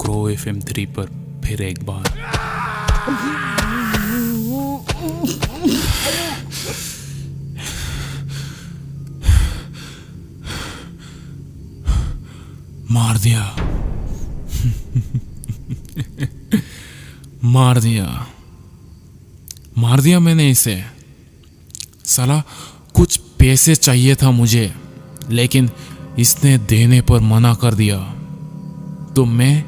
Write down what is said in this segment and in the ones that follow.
Grow FM 3 पर फिर एक बार मार दिया मार दिया मैंने इसे। साला कुछ पैसे चाहिए था मुझे, लेकिन इसने देने पर मना कर दिया, तो मैं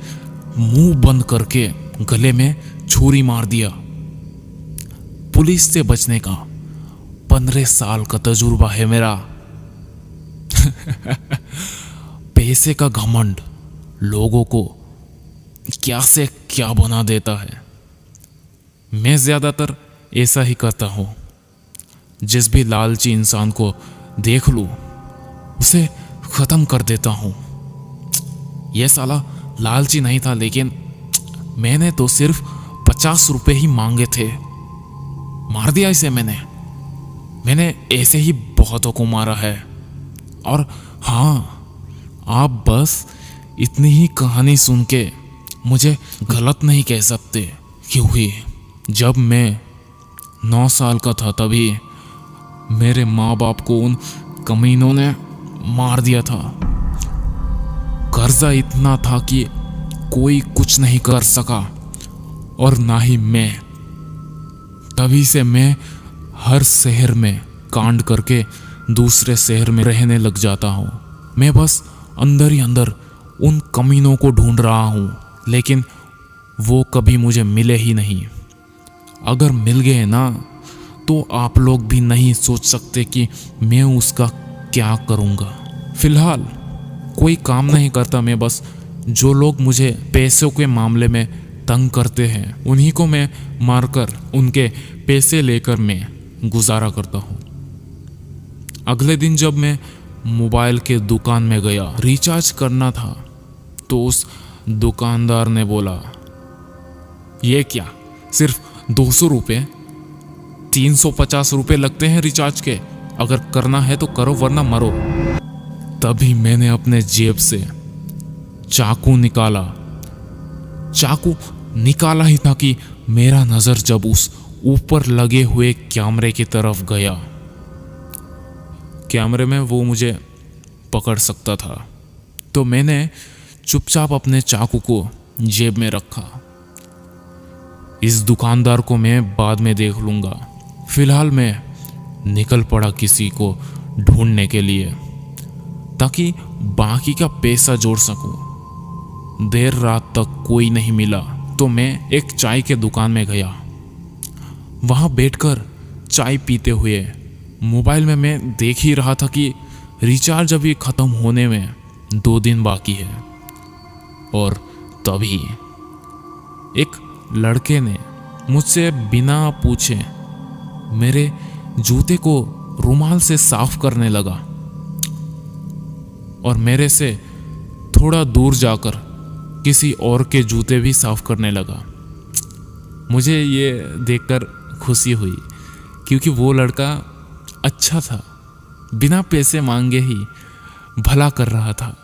मुंह बंद करके गले में छुरी मार दिया। पुलिस से बचने का 15 साल का तजुर्बा है मेरा। पैसे का घमंड लोगों को क्या से क्या बना देता है। मैं ज्यादातर ऐसा ही करता हूं। जिस भी लालची इंसान को देख लूं उसे खत्म कर देता हूं। यह साला लालची नहीं था, लेकिन मैंने तो सिर्फ 50 रुपए ही मांगे थे। मार दिया इसे मैंने ऐसे ही बहुतों को मारा है। और हाँ, आप बस इतनी ही कहानी सुन के मुझे गलत नहीं कह सकते, क्योंकि जब मैं 9 साल का था तभी मेरे माँ बाप को उन कमीनों ने मार दिया था। कर्जा इतना था कि कोई कुछ नहीं कर सका, और ना ही मैं। तभी से मैं हर शहर में कांड करके दूसरे शहर में रहने लग जाता हूँ। मैं बस अंदर ही अंदर उन कमीनों को ढूंढ रहा हूँ, लेकिन वो कभी मुझे मिले ही नहीं। अगर मिल गए ना, तो आप लोग भी नहीं सोच सकते कि मैं उसका क्या करूँगा। फिलहाल कोई काम नहीं करता मैं, बस जो लोग मुझे पैसों के मामले में तंग करते हैं उन्हीं को मैं मारकर उनके पैसे लेकर मैं गुजारा करता हूँ। अगले दिन जब मैं मोबाइल के दुकान में गया, रिचार्ज करना था, तो उस दुकानदार ने बोला, ये क्या, सिर्फ 200 रुपये? 350 रुपये लगते हैं रिचार्ज के। अगर करना है तो करो, वरना मरो। तभी मैंने अपने जेब से चाकू निकाला ही था कि मेरा नजर जब उस ऊपर लगे हुए कैमरे की तरफ गया। कैमरे में वो मुझे पकड़ सकता था, तो मैंने चुपचाप अपने चाकू को जेब में रखा। इस दुकानदार को मैं बाद में देख लूंगा। फिलहाल मैं निकल पड़ा किसी को ढूंढने के लिए, ताकि बाकी का पैसा जोड़ सकूं। देर रात तक कोई नहीं मिला, तो मैं एक चाय के दुकान में गया। वहां बैठकर चाय पीते हुए मोबाइल में मैं देख ही रहा था कि रिचार्ज अभी खत्म होने में 2 दिन बाकी है। और तभी एक लड़के ने मुझसे बिना पूछे मेरे जूते को रुमाल से साफ करने लगा, और मेरे से थोड़ा दूर जाकर किसी और के जूते भी साफ करने लगा। मुझे ये देखकर खुशी हुई, क्योंकि वो लड़का अच्छा था, बिना पैसे मांगे ही भला कर रहा था।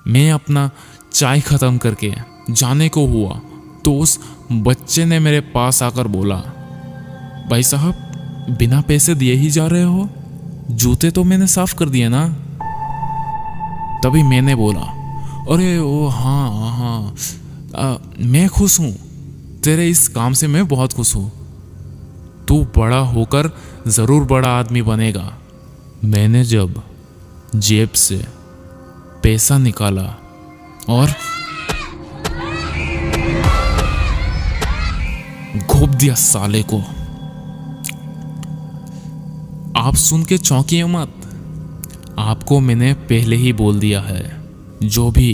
मैं अपना चाय खत्म करके जाने को हुआ, तो उस बच्चे ने मेरे पास आकर बोला, भाई साहब, बिना पैसे दिए ही जा रहे हो? जूते तो मैंने साफ कर दिए ना। तभी मैंने बोला, अरे ओ हाँ, मैं खुश हूँ, तेरे इस काम से मैं बहुत खुश हूँ। तू बड़ा होकर जरूर बड़ा आदमी बनेगा। मैंने जब जेब से पैसा निकाला और घोप दिया साले को। आप सुन के चौंकिए मत, आपको मैंने पहले ही बोल दिया है, जो भी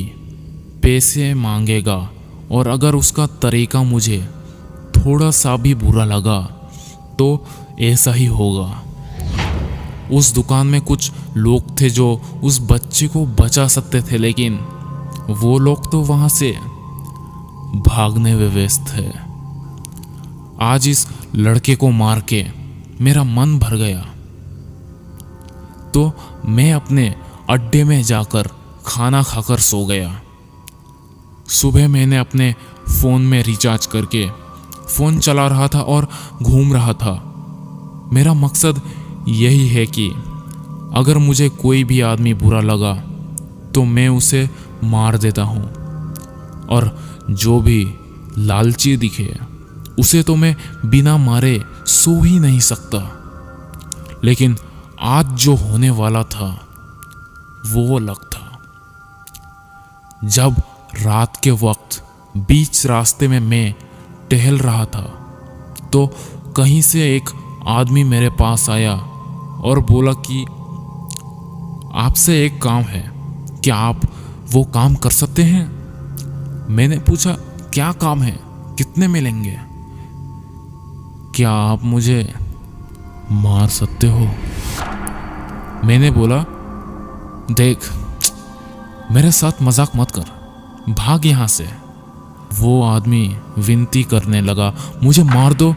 पैसे मांगेगा और अगर उसका तरीका मुझे थोड़ा सा भी बुरा लगा तो ऐसा ही होगा। उस दुकान में कुछ लोग थे जो उस बच्चे को बचा सकते थे, लेकिन वो लोग तो वहां से भागने में व्यस्त थे। आज इस लड़के को मार के मेरा मन भर गया, तो मैं अपने अड्डे में जाकर खाना खाकर सो गया। सुबह मैंने अपने फ़ोन में रिचार्ज करके फ़ोन चला रहा था और घूम रहा था। मेरा मकसद यही है कि अगर मुझे कोई भी आदमी बुरा लगा तो मैं उसे मार देता हूँ, और जो भी लालची दिखे उसे तो मैं बिना मारे सो ही नहीं सकता। लेकिन आज जो होने वाला था वो अलग था। जब रात के वक्त बीच रास्ते में मैं टहल रहा था तो कहीं से एक आदमी मेरे पास आया और बोला कि आपसे एक काम है, क्या आप वो काम कर सकते हैं? मैंने पूछा, क्या काम है, कितने मिलेंगे? क्या आप मुझे मार सकते हो? मैंने बोला, देख, मेरे साथ मजाक मत कर, भाग यहाँ से। वो आदमी विनती करने लगा, मुझे मार दो,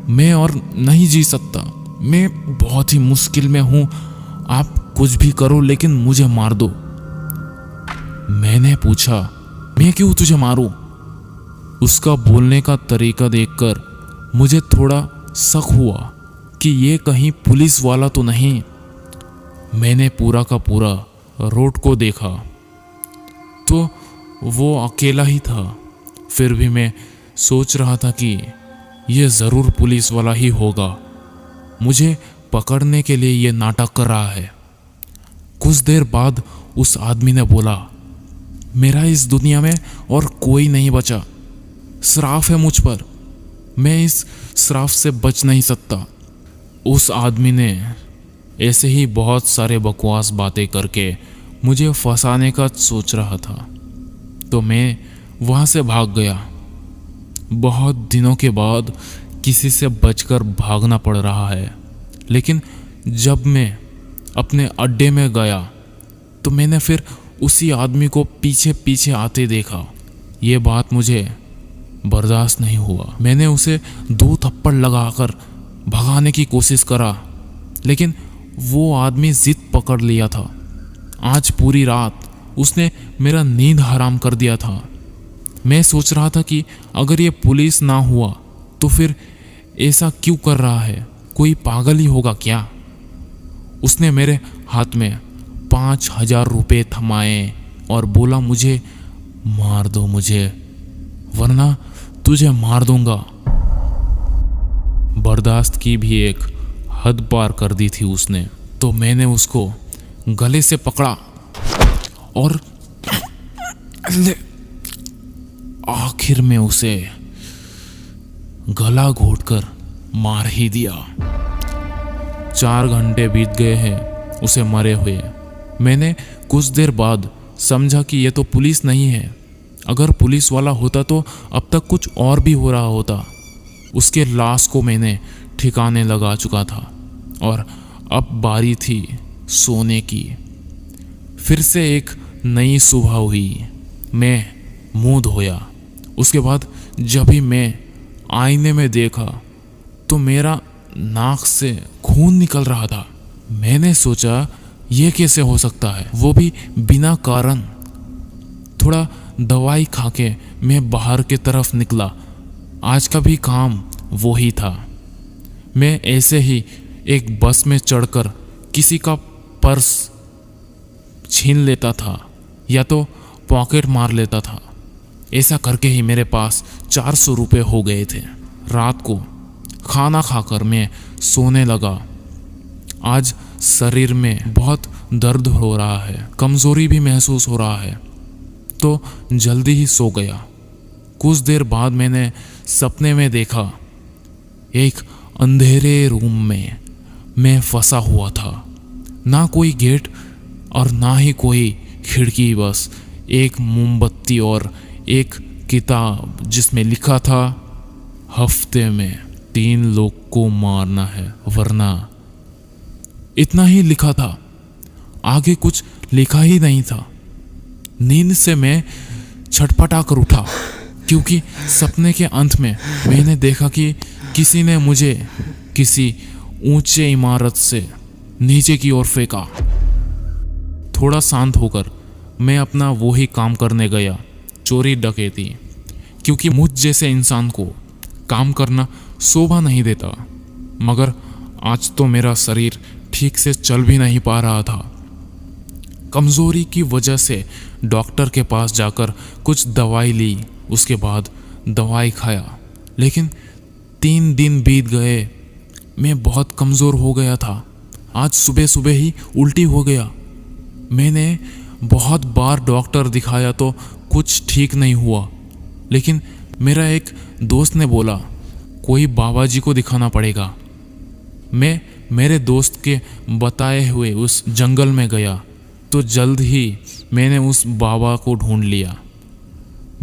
मैं और नहीं जी सकता, मैं बहुत ही मुश्किल में हूँ, आप कुछ भी करो लेकिन मुझे मार दो। मैंने पूछा, मैं क्यों तुझे मारूं? उसका बोलने का तरीका देखकर मुझे थोड़ा शक हुआ कि ये कहीं पुलिस वाला तो नहीं। मैंने पूरा का पूरा रोड को देखा तो वो अकेला ही था। फिर भी मैं सोच रहा था कि ये ज़रूर पुलिस वाला ही होगा, मुझे पकड़ने के लिए ये नाटक कर रहा है। कुछ देर बाद उस आदमी ने बोला, मेरा इस दुनिया में और कोई नहीं बचा, श्राप है मुझ पर, मैं इस श्राप से बच नहीं सकता। उस आदमी ने ऐसे ही बहुत सारे बकवास बातें करके मुझे फंसाने का सोच रहा था, तो मैं वहाँ से भाग गया। बहुत दिनों के बाद किसी से बचकर भागना पड़ रहा है, लेकिन जब मैं अपने अड्डे में गया तो मैंने फिर उसी आदमी को पीछे पीछे आते देखा। ये बात मुझे बर्दाश्त नहीं हुआ। मैंने उसे 2 थप्पड़ लगाकर भगाने की कोशिश करा, लेकिन वो आदमी जिद पकड़ लिया था। आज पूरी रात उसने मेरा नींद हराम कर दिया था। मैं सोच रहा था कि अगर ये पुलिस ना हुआ तो फिर ऐसा क्यों कर रहा है, कोई पागल ही होगा क्या? उसने मेरे हाथ में 5,000 रुपये थमाए और बोला, मुझे मार दो मुझे, वरना तुझे मार दूंगा। बर्दाश्त की भी एक हद पार कर दी थी उसने, तो मैंने उसको गले से पकड़ा और आखिर में उसे गला घोटकर मार ही दिया। 4 घंटे बीत गए हैं उसे मरे हुए। मैंने कुछ देर बाद समझा कि ये तो पुलिस नहीं है। अगर पुलिस वाला होता तो अब तक कुछ और भी हो रहा होता। उसके लाश को मैंने ठिकाने लगा चुका था और अब बारी थी सोने की। फिर से एक नई सुबह हुई। मैं मुंह धोया। उसके बाद जब ही मैं आईने में देखा तो मेरा नाक से खून निकल रहा था। मैंने सोचा, ये कैसे हो सकता है, वो भी बिना कारण। थोड़ा दवाई खाके मैं बाहर की तरफ निकला। आज का भी काम वो ही था। मैं ऐसे ही एक बस में चढ़कर किसी का पर्स छीन लेता था या तो पॉकेट मार लेता था। ऐसा करके ही मेरे पास 400 रुपये हो गए थे। रात को खाना खाकर मैं सोने लगा। आज शरीर में बहुत दर्द हो रहा है, कमज़ोरी भी महसूस हो रहा है, तो जल्दी ही सो गया। कुछ देर बाद मैंने सपने में देखा, एक अंधेरे रूम में मैं फंसा हुआ था। ना कोई गेट और ना ही कोई खिड़की, बस एक मोमबत्ती और एक किताब जिसमें लिखा था, हफ्ते में 3 लोग को मारना है वरना। इतना ही लिखा था, आगे कुछ लिखा ही नहीं था। नींद से मैं छटपटा कर उठा क्योंकि सपने के अंत में मैंने देखा कि किसी ने मुझे किसी ऊंचे इमारत से नीचे की ओर फेंका। थोड़ा शांत होकर मैं अपना वही काम करने गया चोरी डकैती, क्योंकि मुझ जैसे इंसान को काम करना शोभा नहीं देता। मगर आज तो मेरा शरीर ठीक से चल भी नहीं पा रहा था। कमजोरी की वजह से डॉक्टर के पास जाकर कुछ दवाई ली, उसके बाद दवाई खाया, लेकिन 3 दिन बीत गए, मैं बहुत कमज़ोर हो गया था। आज सुबह सुबह ही उल्टी हो गया। मैंने बहुत बार डॉक्टर दिखाया तो कुछ ठीक नहीं हुआ, लेकिन मेरा एक दोस्त ने बोला कोई बाबा जी को दिखाना पड़ेगा। मैं मेरे दोस्त के बताए हुए उस जंगल में गया तो जल्द ही मैंने उस बाबा को ढूंढ लिया।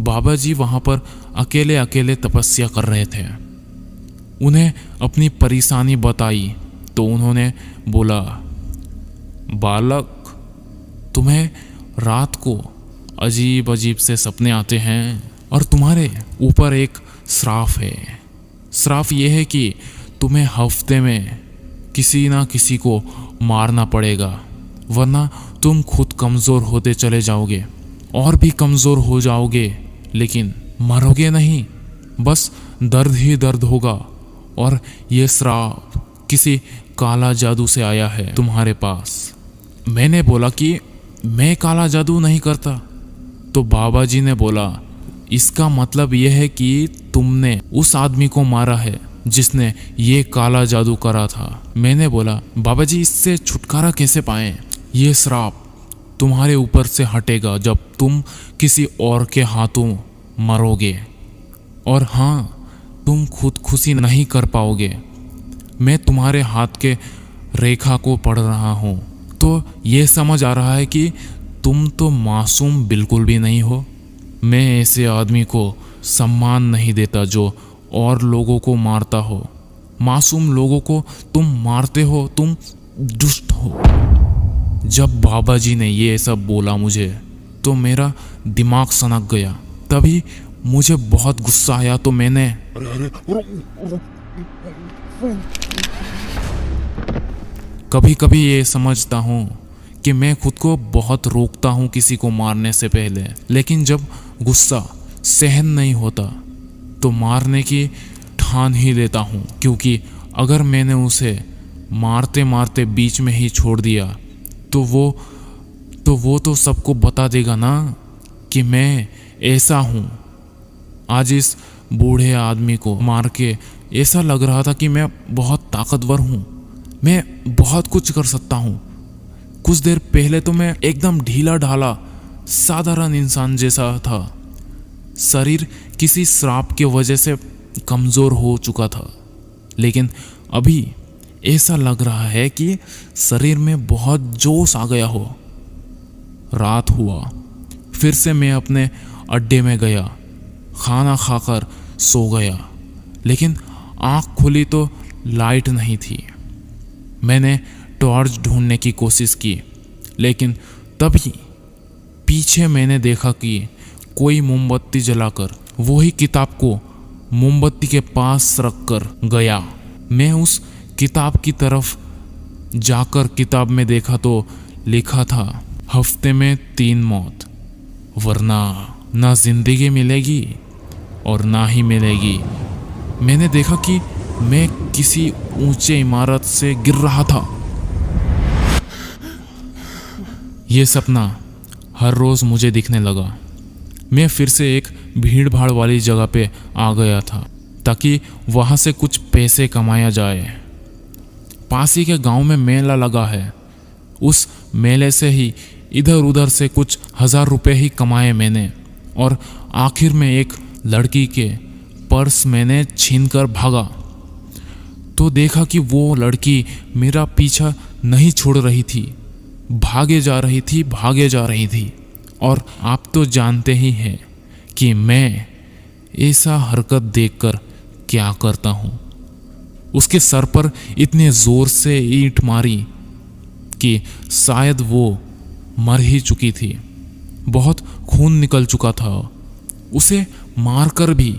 बाबा जी वहाँ पर अकेले अकेले तपस्या कर रहे थे। उन्हें अपनी परेशानी बताई तो उन्होंने बोला, बालक, तुम्हें रात को अजीब अजीब से सपने आते हैं और तुम्हारे ऊपर एक श्राप है। श्राप यह है कि तुम्हें हफ्ते में किसी ना किसी को मारना पड़ेगा, वरना तुम खुद कमज़ोर होते चले जाओगे और भी कमज़ोर हो जाओगे, लेकिन मरोगे नहीं, बस दर्द ही दर्द होगा। और ये श्राप किसी काला जादू से आया है तुम्हारे पास। मैंने बोला कि मैं काला जादू नहीं करता। तो बाबा जी ने बोला, इसका मतलब यह है कि तुमने उस आदमी को मारा है जिसने ये काला जादू करा था। मैंने बोला, बाबा जी, इससे छुटकारा कैसे पाएं? ये श्राप तुम्हारे ऊपर से हटेगा जब तुम किसी और के हाथों मरोगे। और हाँ, तुम खुदकुशी नहीं कर पाओगे। मैं तुम्हारे हाथ के रेखा को पढ़ रहा हूँ, तो ये समझ आ रहा है कि तुम तो मासूम बिल्कुल भी नहीं हो। मैं ऐसे आदमी को सम्मान नहीं देता जो और लोगों को मारता हो। मासूम लोगों को तुम मारते हो, तुम दुष्ट हो। जब बाबा जी ने ये सब बोला मुझे, तो मेरा दिमाग सनक गया। तभी मुझे बहुत गुस्सा आया तो मैंने कभी कभी ये समझता हूँ कि मैं खुद को बहुत रोकता हूँ किसी को मारने से पहले, लेकिन जब गुस्सा सहन नहीं होता तो मारने की ठान ही लेता हूँ, क्योंकि अगर मैंने उसे मारते मारते बीच में ही छोड़ दिया तो वो तो सबको बता देगा ना कि मैं ऐसा हूँ। आज इस बूढ़े आदमी को मार के ऐसा लग रहा था कि मैं बहुत ताकतवर हूँ, मैं बहुत कुछ कर सकता हूँ। कुछ देर पहले तो मैं एकदम ढीला ढाला साधारण इंसान जैसा था। शरीर किसी श्राप के वजह से कमज़ोर हो चुका था, लेकिन अभी ऐसा लग रहा है कि शरीर में बहुत जोश आ गया हो। रात हुआ, फिर से मैं अपने अड्डे में गया, खाना खाकर सो गया, लेकिन आँख खुली तो लाइट नहीं थी। मैंने टॉर्च ढूंढने की कोशिश की, लेकिन तभी पीछे मैंने देखा कि कोई मोमबत्ती जलाकर वही किताब को मोमबत्ती के पास रखकर गया। मैं उस किताब की तरफ जाकर किताब में देखा तो लिखा था, हफ्ते में 3 मौत, वरना ना जिंदगी मिलेगी और ना ही मिलेगी। मैंने देखा कि मैं किसी ऊंचे इमारत से गिर रहा था। यह सपना हर रोज मुझे दिखने लगा। मैं फिर से एक भीड़ भाड़ वाली जगह पे आ गया था ताकि वहां से कुछ पैसे कमाया जाए। पास ही के गांव में मेला लगा है। उस मेले से ही इधर उधर से कुछ 1000 रुपए ही कमाए मैंने, और आखिर में एक लड़की के पर्स मैंने छीनकर भागा तो देखा कि वो लड़की मेरा पीछा नहीं छोड़ रही थी, भागे जा रही थी। और आप तो जानते ही हैं कि मैं ऐसा हरकत देखकर क्या करता हूँ। उसके सर पर इतने जोर से ईंट मारी कि शायद वो मर ही चुकी थी। बहुत खून निकल चुका था। उसे मारकर भी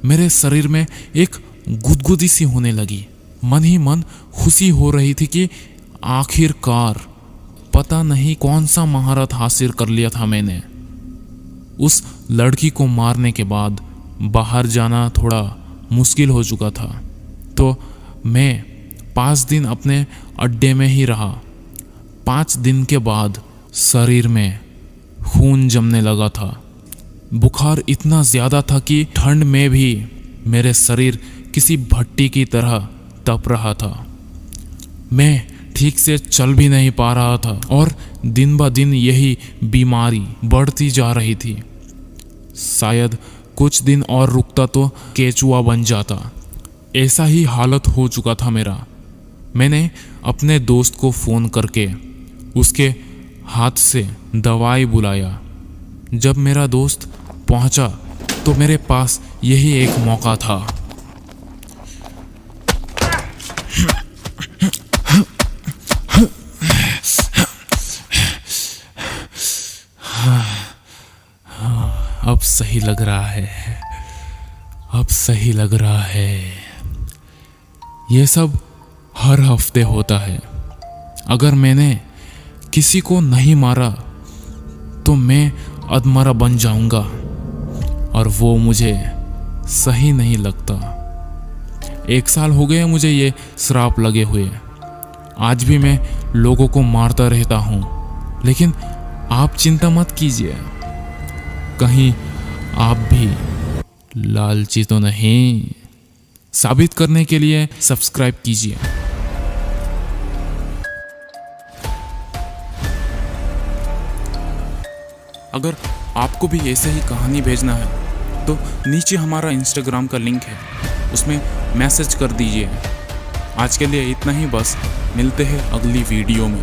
मेरे शरीर में एक गुदगुदी सी होने लगी। मन ही मन खुशी हो रही थी कि आखिरकार पता नहीं कौन सा महारत हासिल कर लिया था मैंने। उस लड़की को मारने के बाद बाहर जाना थोड़ा मुश्किल हो चुका था, तो मैं 5 दिन अपने अड्डे में ही रहा। 5 दिन के बाद शरीर में खून जमने लगा था। बुखार इतना ज़्यादा था कि ठंड में भी मेरे शरीर किसी भट्टी की तरह तप रहा था। मैं ठीक से चल भी नहीं पा रहा था और दिन ब दिन यही बीमारी बढ़ती जा रही थी। शायद कुछ दिन और रुकता तो केचुआ बन जाता। ऐसा ही हालत हो चुका था मेरा। मैंने अपने दोस्त को फ़ोन करके उसके हाथ से दवाई बुलाया। जब मेरा दोस्त पहुंचा तो मेरे पास यही एक मौका था। अब सही लग रहा है, अब सही लग रहा है। ये सब हर हफ्ते होता है। अगर मैंने किसी को नहीं मारा तो मैं अधमरा बन जाऊंगा और वो मुझे सही नहीं लगता। 1 साल हो गए मुझे ये श्राप लगे हुए। आज भी मैं लोगों को मारता रहता हूँ, लेकिन आप चिंता मत कीजिए, कहीं आप भी लालची तो नहीं। साबित करने के लिए सब्सक्राइब कीजिए। अगर आपको भी ऐसे ही कहानी भेजना है तो नीचे हमारा इंस्टाग्राम का लिंक है, उसमें मैसेज कर दीजिए। आज के लिए इतना ही बस, मिलते हैं अगली वीडियो में।